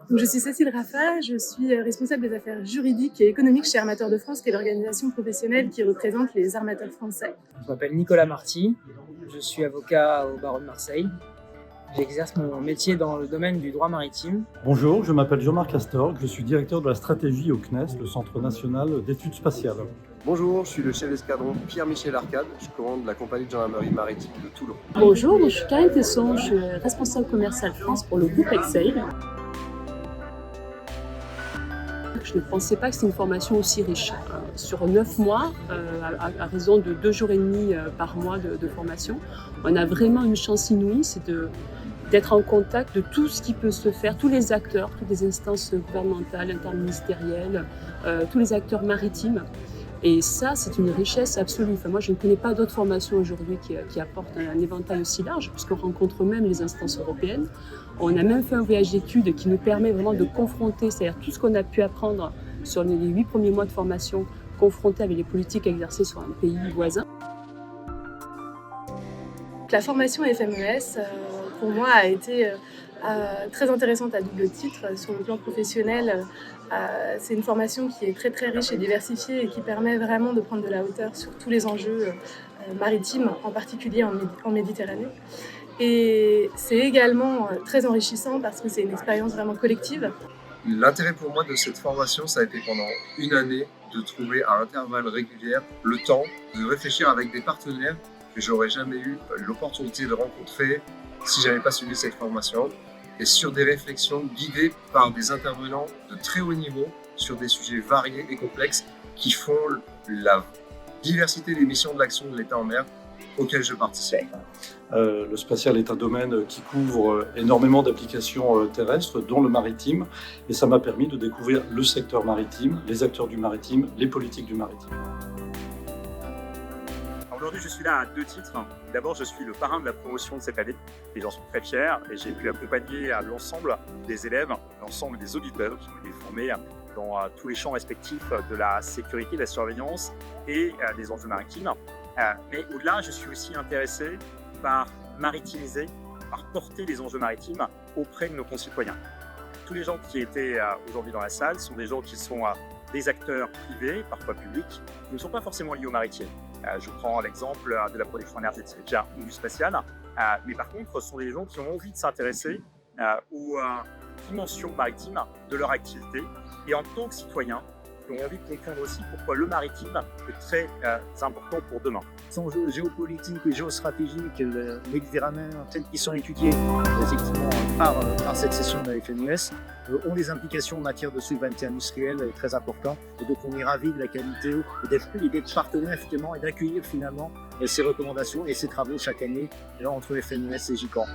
Donc, je suis Cécile Raffa, je suis responsable des affaires juridiques et économiques chez Armateurs de France, qui est l'organisation professionnelle qui représente les armateurs français. Je m'appelle Nicolas Marty, je suis avocat au barreau de Marseille. J'exerce mon métier dans le domaine du droit maritime. Bonjour, je m'appelle Jean-Marc Astorg, je suis directeur de la stratégie au CNES, le Centre national d'études spatiales. Bonjour, je suis le chef d'escadron Pierre-Michel Arcade, je commande la compagnie de gendarmerie maritime de Toulon. Bonjour, je suis Karine Tesson, je suis responsable commercial France pour le groupe Exail. Je ne pensais pas que c'était une formation aussi riche. Sur 9 mois, à raison de 2 jours et demi par mois de formation, on a vraiment une chance inouïe, c'est d'être en contact de tout ce qui peut se faire, tous les acteurs, toutes les instances gouvernementales, interministérielles, tous les acteurs maritimes. Et ça, c'est une richesse absolue. Enfin, moi, je ne connais pas d'autres formations aujourd'hui qui apportent un éventail aussi large, puisqu'on rencontre même les instances européennes. On a même fait un voyage d'études qui nous permet vraiment de confronter, c'est-à-dire tout ce qu'on a pu apprendre sur les 8 premiers mois de formation, confronté avec les politiques exercées sur un pays voisin. La formation FMES, pour moi, a été très intéressante à double titre. Sur le plan professionnel, c'est une formation qui est très très riche et diversifiée et qui permet vraiment de prendre de la hauteur sur tous les enjeux maritimes, en particulier en Méditerranée. Et c'est également très enrichissant parce que c'est une expérience vraiment collective. L'intérêt pour moi de cette formation, ça a été pendant une année de trouver à intervalles réguliers le temps de réfléchir avec des partenaires que j'aurais jamais eu l'opportunité de rencontrer si j'avais pas suivi cette formation, et sur des réflexions guidées par des intervenants de très haut niveau sur des sujets variés et complexes qui font la diversité des missions de l'action de l'État en mer auxquelles je participe. Le spatial est un domaine qui couvre énormément d'applications terrestres, dont le maritime, et ça m'a permis de découvrir le secteur maritime, les acteurs du maritime, les politiques du maritime. Aujourd'hui, je suis là à 2 titres. D'abord, je suis le parrain de la promotion de cette année et j'en suis très fier. Et j'ai pu accompagner l'ensemble des élèves, l'ensemble des auditeurs qui ont été formés dans tous les champs respectifs de la sécurité, de la surveillance et des enjeux maritimes. Mais au-delà, je suis aussi intéressé par maritimiser, par porter les enjeux maritimes auprès de nos concitoyens. Tous les gens qui étaient aujourd'hui dans la salle sont des gens qui sont des acteurs privés, parfois publics, qui ne sont pas forcément liés au maritime. Je prends l'exemple de la production énergétique ou du spatial, mais par contre, ce sont des gens qui ont envie de s'intéresser aux dimensions maritimes de leur activité et en tant que citoyens, qui ont envie de comprendre aussi pourquoi le maritime est très important pour demain. Les enjeux géopolitiques et géostratégiques méditerranéens tels qu'ils sont étudiés effectivement par cette session de la FMES ont des implications en matière de souveraineté industrielle très importantes. Et donc on est ravis de la qualité et d'être partenaire effectivement et d'accueillir finalement ces recommandations et ces travaux chaque année entre FMES et GICAN.